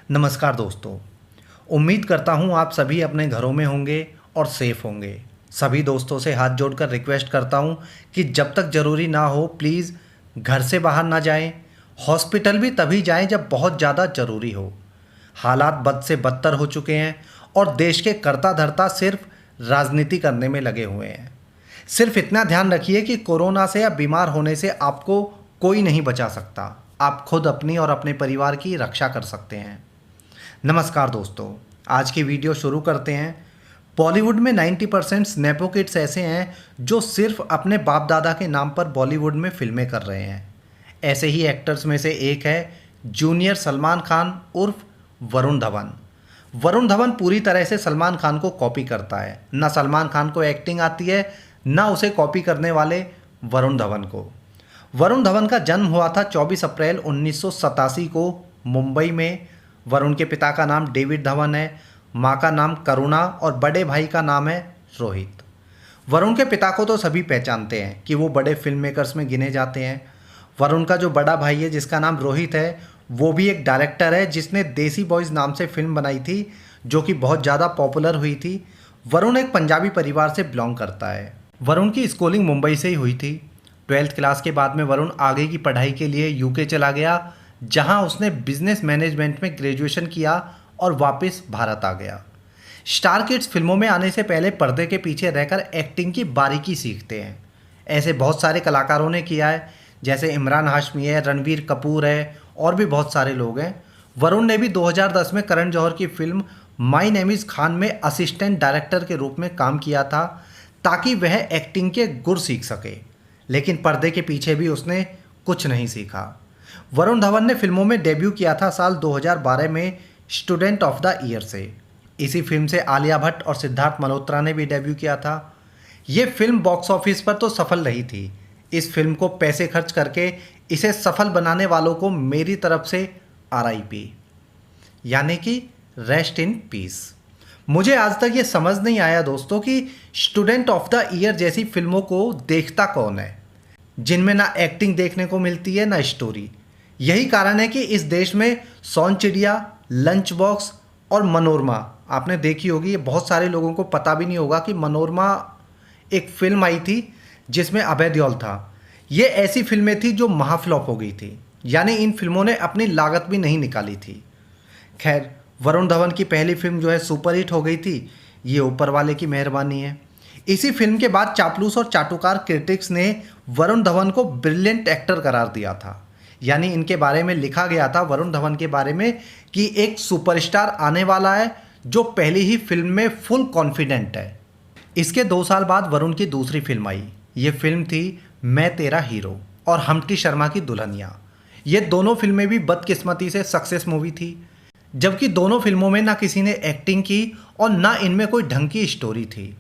नमस्कार दोस्तों। उम्मीद करता हूँ आप सभी अपने घरों में होंगे और सेफ होंगे। सभी दोस्तों से हाथ जोड़कर रिक्वेस्ट करता हूँ कि जब तक ज़रूरी ना हो प्लीज़ घर से बाहर ना जाएं। हॉस्पिटल भी तभी जाएं जब बहुत ज़्यादा ज़रूरी हो। हालात बद से बदतर हो चुके हैं और देश के कर्ता धर्ता सिर्फ राजनीति करने में लगे हुए हैं। सिर्फ इतना ध्यान रखिए कि कोरोना से या बीमार होने से आपको कोई नहीं बचा सकता। आप खुद अपनी और अपने परिवार की रक्षा कर सकते हैं। नमस्कार दोस्तों, आज की वीडियो शुरू करते हैं। बॉलीवुड में 90% स्नेपो किड्स ऐसे हैं जो सिर्फ अपने बाप दादा के नाम पर बॉलीवुड में फिल्में कर रहे हैं। ऐसे ही एक्टर्स में से एक है जूनियर सलमान खान उर्फ वरुण धवन। वरुण धवन पूरी तरह से सलमान खान को कॉपी करता है। ना सलमान खान को एक्टिंग आती है, ना उसे कॉपी करने वाले वरुण धवन को। वरुण धवन का जन्म हुआ था 24 अप्रैल 1987 को मुंबई में। वरुण के पिता का नाम डेविड धवन है, माँ का नाम करुणा और बड़े भाई का नाम है रोहित। वरुण के पिता को तो सभी पहचानते हैं कि वो बड़े फिल्म मेकर्स में गिने जाते हैं। वरुण का जो बड़ा भाई है जिसका नाम रोहित है, वो भी एक डायरेक्टर है जिसने देसी बॉयज़ नाम से फिल्म बनाई थी जो कि बहुत ज़्यादा पॉपुलर हुई थी। वरुण एक पंजाबी परिवार से बिलोंग करता है। वरुण की स्कूलिंग मुंबई से ही हुई थी। 12th क्लास के बाद में वरुण आगे की पढ़ाई के लिए यूके चला गया, जहां उसने बिजनेस मैनेजमेंट में ग्रेजुएशन किया और वापस भारत आ गया। स्टार किड्स फिल्मों में आने से पहले पर्दे के पीछे रहकर एक्टिंग की बारीकी सीखते हैं। ऐसे बहुत सारे कलाकारों ने किया है, जैसे इमरान हाशमी है, रणवीर कपूर है और भी बहुत सारे लोग हैं। वरुण ने भी 2010 में करण जौहर की film my name is Khan में असिस्टेंट डायरेक्टर के रूप में काम किया था ताकि वह एक्टिंग के गुर सीख सके, लेकिन पर्दे के पीछे भी उसने कुछ नहीं सीखा। वरुण धवन ने फिल्मों में डेब्यू किया था साल 2012 में स्टूडेंट ऑफ द ईयर से। इसी फिल्म से आलिया भट्ट और सिद्धार्थ मल्होत्रा ने भी डेब्यू किया था। ये फिल्म बॉक्स ऑफिस पर तो सफल रही थी। इस फिल्म को पैसे खर्च करके इसे सफल बनाने वालों को मेरी तरफ से RIP, यानी कि रेस्ट इन पीस। मुझे आज तक ये समझ नहीं आया दोस्तों कि स्टूडेंट ऑफ द ईयर जैसी फिल्मों को देखता कौन है, जिनमें ना एक्टिंग देखने को मिलती है ना स्टोरी। यही कारण है कि इस देश में सोन चिड़िया, लंच बॉक्स और मनोरमा आपने देखी होगी। ये बहुत सारे लोगों को पता भी नहीं होगा कि मनोरमा एक फिल्म आई थी जिसमें अभय देओल था। ये ऐसी फिल्में थी जो महाफ्लॉप हो गई थी, यानी इन फिल्मों ने अपनी लागत भी नहीं निकाली थी। खैर, वरुण धवन की पहली फिल्म जो है सुपरहिट हो गई थी, ये ऊपर वाले की मेहरबानी है। इसी फिल्म के बाद चापलूस और चाटुकार क्रिटिक्स ने वरुण धवन को ब्रिलियंट एक्टर करार दिया था। यानी इनके बारे में लिखा गया था वरुण धवन के बारे में कि एक सुपरस्टार आने वाला है जो पहली ही फिल्म में फुल कॉन्फिडेंट है। इसके 2 साल बाद वरुण की दूसरी फिल्म आई। ये फिल्म थी मैं तेरा हीरो और हम्प्टी शर्मा की दुल्हनिया। ये दोनों फिल्में भी बदकिस्मती से सक्सेस मूवी थी, जबकि दोनों फिल्मों में ना किसी ने एक्टिंग की और ना इनमें कोई ढंग की स्टोरी थी।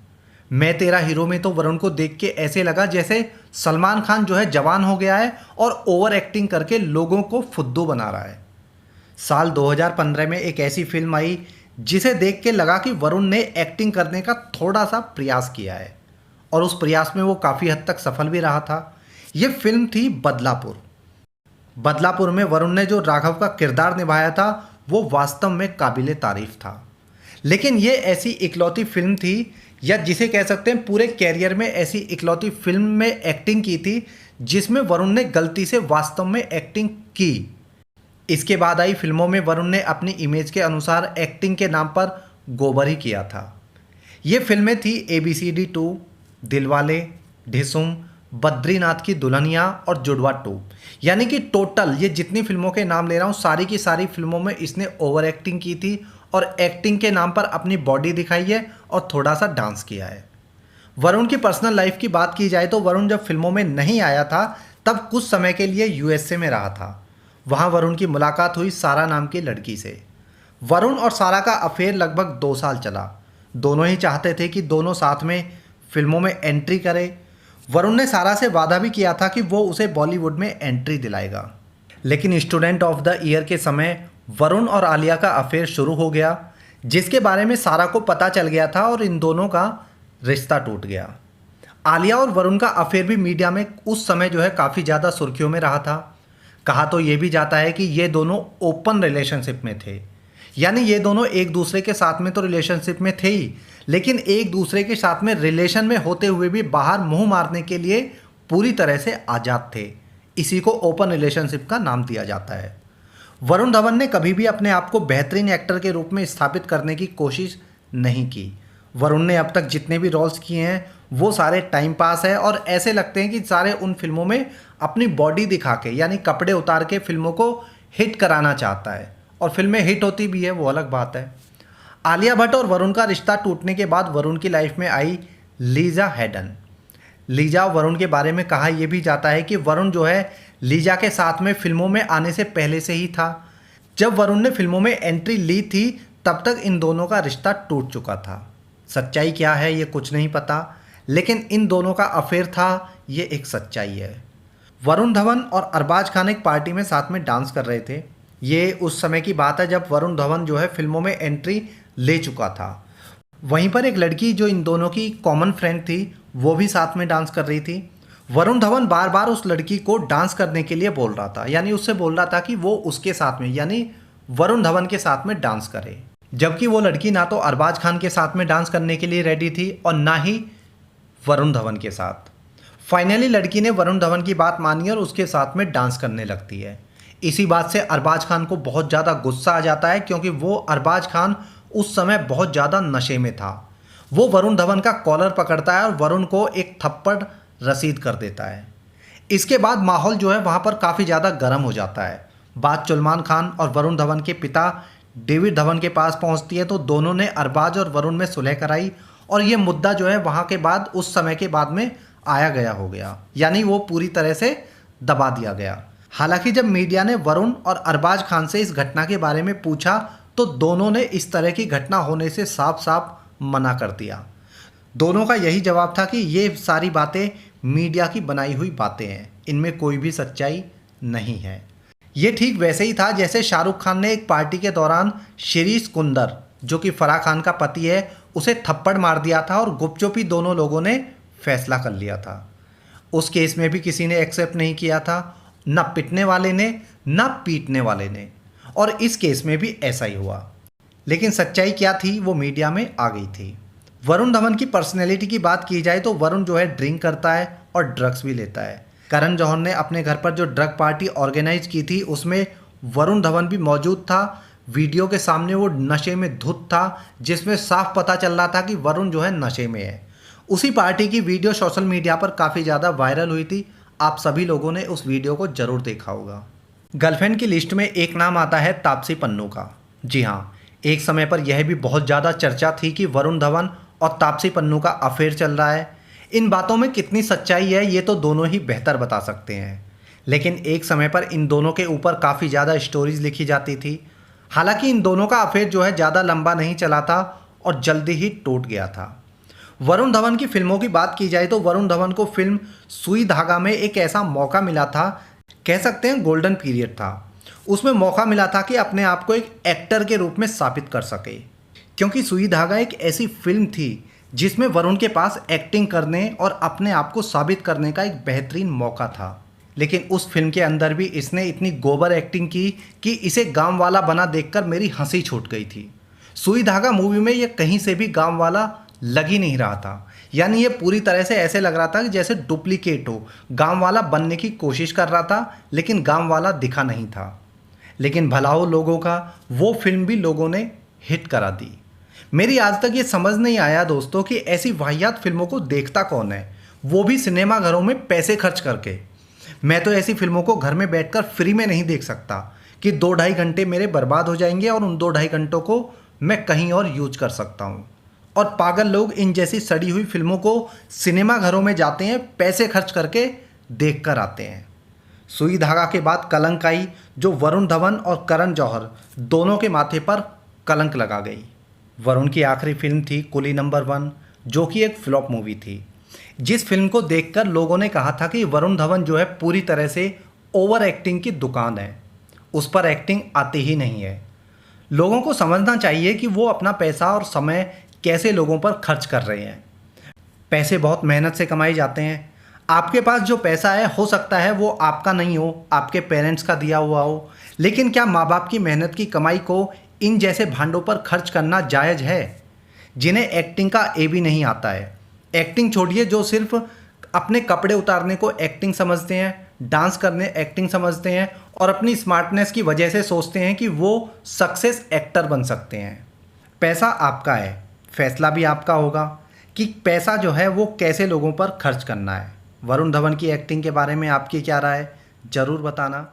मैं तेरा हीरो में तो वरुण को देख के ऐसे लगा जैसे सलमान खान जो है जवान हो गया है और ओवर एक्टिंग करके लोगों को फुद्दू बना रहा है। साल 2015 में एक ऐसी फिल्म आई जिसे देख के लगा कि वरुण ने एक्टिंग करने का थोड़ा सा प्रयास किया है और उस प्रयास में वो काफ़ी हद तक सफल भी रहा था। ये फिल्म थी बदलापुर। बदलापुर में वरुण ने जो राघव का किरदार निभाया था वो वास्तव में काबिले तारीफ था। लेकिन ये ऐसी इकलौती फिल्म थी, या जिसे कह सकते हैं पूरे कैरियर में ऐसी इकलौती फिल्म में एक्टिंग की थी जिसमें वरुण ने गलती से वास्तव में एक्टिंग की। इसके बाद आई फिल्मों में वरुण ने अपनी इमेज के अनुसार एक्टिंग के नाम पर गोबर ही किया था। ये फिल्में थी ABCD 2, दिलवाले, ढिसुम, बद्रीनाथ की दुल्हनिया और जुड़वा 2। यानी कि टोटल ये जितनी फिल्मों के नाम ले रहा हूँ सारी की सारी फिल्मों में इसने ओवर एक्टिंग की थी और एक्टिंग के नाम पर अपनी बॉडी दिखाई है और थोड़ा सा डांस किया है। वरुण की पर्सनल लाइफ की बात की जाए तो वरुण जब फिल्मों में नहीं आया था तब कुछ समय के लिए USA में रहा था। वहाँ वरुण की मुलाकात हुई सारा नाम की लड़की से। वरुण और सारा का अफेयर लगभग 2 साल चला। दोनों ही चाहते थे कि दोनों साथ में फिल्मों में एंट्री करें। वरुण ने सारा से वादा भी किया था कि वो उसे बॉलीवुड में एंट्री दिलाएगा। लेकिन स्टूडेंट ऑफ द ईयर के समय वरुण और आलिया का अफेयर शुरू हो गया, जिसके बारे में सारा को पता चल गया था और इन दोनों का रिश्ता टूट गया। आलिया और वरुण का अफेयर भी मीडिया में उस समय जो है काफ़ी ज़्यादा सुर्खियों में रहा था। कहा तो ये भी जाता है कि ये दोनों ओपन रिलेशनशिप में थे। यानी ये दोनों एक दूसरे के साथ में तो रिलेशनशिप में थे ही, लेकिन एक दूसरे के साथ में रिलेशन में होते हुए भी बाहर मुंह मारने के लिए पूरी तरह से आज़ाद थे। इसी को ओपन रिलेशनशिप का नाम दिया जाता है। वरुण धवन ने कभी भी अपने आप को बेहतरीन एक्टर के रूप में स्थापित करने की कोशिश नहीं की। वरुण ने अब तक जितने भी रोल्स किए हैं वो सारे टाइम पास है और ऐसे लगते हैं कि सारे उन फिल्मों में अपनी बॉडी दिखा के यानी कपड़े उतार के फिल्मों को हिट कराना चाहता है, और फिल्में हिट होती भी है वो अलग बात है। आलिया भट्ट और वरुण का रिश्ता टूटने के बाद वरुण की लाइफ में आई लीजा हेडन। लीजा वरुण के बारे में कहा यह भी जाता है कि वरुण जो है लीजा के साथ में फिल्मों में आने से पहले से ही था। जब वरुण ने फिल्मों में एंट्री ली थी तब तक इन दोनों का रिश्ता टूट चुका था। सच्चाई क्या है ये कुछ नहीं पता, लेकिन इन दोनों का अफेयर था ये एक सच्चाई है। वरुण धवन और अरबाज खान एक पार्टी में साथ में डांस कर रहे थे। ये उस समय की बात है जब वरुण धवन जो है फिल्मों में एंट्री ले चुका था। वहीं पर एक लड़की जो इन दोनों की कॉमन फ्रेंड थी वो भी साथ में डांस कर रही थी। वरुण धवन बार बार उस लड़की को डांस करने के लिए बोल रहा था, यानी उससे बोल रहा था कि वो उसके साथ में यानी वरुण धवन के साथ में डांस करे, जबकि वो लड़की ना तो अरबाज खान के साथ में डांस करने के लिए रेडी थी और ना ही वरुण धवन के साथ। फाइनली लड़की ने वरुण धवन की बात मानी और उसके साथ में डांस करने लगती है। इसी बात से अरबाज खान को बहुत ज़्यादा गुस्सा आ जाता है, क्योंकि वो अरबाज खान उस समय बहुत ज़्यादा नशे में था। वो वरुण धवन का कॉलर पकड़ता है और वरुण को एक थप्पड़ रसीद कर देता है। इसके बाद माहौल जो है वहाँ पर काफ़ी ज़्यादा गर्म हो जाता है। बात सलमान खान और वरुण धवन के पिता डेविड धवन के पास पहुँचती है, तो दोनों ने अरबाज और वरुण में सुलह कराई और ये मुद्दा जो है वहाँ के बाद उस समय के बाद में आया गया हो गया, यानी वो पूरी तरह से दबा दिया गया। हालांकि जब मीडिया ने वरुण और अरबाज खान से इस घटना के बारे में पूछा तो दोनों ने इस तरह की घटना होने से साफ साफ मना कर दिया। दोनों का यही जवाब था कि ये सारी बातें मीडिया की बनाई हुई बातें हैं, इनमें कोई भी सच्चाई नहीं है। ये ठीक वैसे ही था जैसे शाहरुख खान ने एक पार्टी के दौरान शिरीष कुंदर जो कि फराह खान का पति है उसे थप्पड़ मार दिया था और गुपचुप ही दोनों लोगों ने फैसला कर लिया था। उस केस में भी किसी ने एक्सेप्ट नहीं किया था, ना पिटने वाले ने ना पीटने वाले ने, और इस केस में भी ऐसा ही हुआ। लेकिन सच्चाई क्या थी वो मीडिया में आ गई थी। वरुण धवन की पर्सनैलिटी की बात की जाए तो वरुण जो है ड्रिंक करता है और ड्रग्स भी लेता है। करण जौहर ने अपने घर पर जो ड्रग पार्टी ऑर्गेनाइज की थी उसमें वरुण धवन भी मौजूद था। वीडियो के सामने वो नशे में धुत था, जिसमें साफ पता चल रहा था कि वरुण जो है नशे में है। उसी पार्टी की वीडियो सोशल मीडिया पर काफ़ी ज़्यादा वायरल हुई थी। आप सभी लोगों ने उस वीडियो को ज़रूर देखा होगा। गर्लफ्रेंड की लिस्ट में एक नाम आता है तापसी पन्नू का। जी हाँ, एक समय पर यह भी बहुत ज़्यादा चर्चा थी कि वरुण धवन और तापसी पन्नू का अफेयर चल रहा है। इन बातों में कितनी सच्चाई है ये तो दोनों ही बेहतर बता सकते हैं, लेकिन एक समय पर इन दोनों के ऊपर काफ़ी ज़्यादा स्टोरीज लिखी जाती थी। हालांकि इन दोनों का अफेयर जो है ज़्यादा लंबा नहीं चला था और जल्दी ही टूट गया था। वरुण धवन की फिल्मों की बात की जाए तो वरुण धवन को फिल्म सुई धागा में एक ऐसा मौका मिला था, कह सकते हैं गोल्डन पीरियड था। उसमें मौका मिला था कि अपने आप को एक एक्टर के रूप में साबित कर सके, क्योंकि सुई धागा एक ऐसी फिल्म थी जिसमें वरुण के पास एक्टिंग करने और अपने आप को साबित करने का एक बेहतरीन मौका था। लेकिन उस फिल्म के अंदर भी इसने इतनी गोबर एक्टिंग की कि इसे गांव वाला बना देखकर मेरी हंसी छूट गई थी। सुई धागा मूवी में ये कहीं से भी गांव वाला लग ही नहीं रहा था, यानी ये पूरी तरह से ऐसे लग रहा था कि जैसे डुप्लीकेट हो। गांव वाला बनने की कोशिश कर रहा था लेकिन गांव वाला दिखा नहीं था। लेकिन भला हो लोगों का, वो फिल्म भी लोगों ने हिट करा दी। मेरी आज तक ये समझ नहीं आया दोस्तों कि ऐसी वाहियात फिल्मों को देखता कौन है, वो भी सिनेमा घरों में पैसे खर्च करके। मैं तो ऐसी फिल्मों को घर में बैठकर फ्री में नहीं देख सकता कि 2-2.5 घंटे मेरे बर्बाद हो जाएंगे और उन 2-2.5 घंटों को मैं कहीं और यूज कर सकता हूँ। और पागल लोग इन जैसी सड़ी हुई फिल्मों को सिनेमा घरों में जाते हैं, पैसे खर्च करके देख कर आते हैं। सुई धागा के बाद कलंक आई, जो वरुण धवन और करण जौहर दोनों के माथे पर कलंक लगा गई। वरुण की आखिरी फिल्म थी कुली नंबर 1, जो कि एक फ्लॉप मूवी थी। जिस फिल्म को देखकर लोगों ने कहा था कि वरुण धवन जो है पूरी तरह से ओवर एक्टिंग की दुकान है, उस पर एक्टिंग आती ही नहीं है। लोगों को समझना चाहिए कि वो अपना पैसा और समय कैसे लोगों पर खर्च कर रहे हैं। पैसे बहुत मेहनत से कमाए जाते हैं। आपके पास जो पैसा है हो सकता है वो आपका नहीं हो, आपके पेरेंट्स का दिया हुआ हो, लेकिन क्या माँ बाप की मेहनत की कमाई को इन जैसे भांडों पर खर्च करना जायज़ है जिन्हें एक्टिंग का ए भी नहीं आता है। एक्टिंग छोड़िए, जो सिर्फ अपने कपड़े उतारने को एक्टिंग समझते हैं, डांस करने एक्टिंग समझते हैं और अपनी स्मार्टनेस की वजह से सोचते हैं कि वो सक्सेस एक्टर बन सकते हैं। पैसा आपका है, फैसला भी आपका होगा कि पैसा जो है वो कैसे लोगों पर खर्च करना है। वरुण धवन की एक्टिंग के बारे में आपकी क्या राय है, ज़रूर बताना।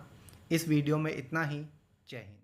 इस वीडियो में इतना ही। जय हिंद।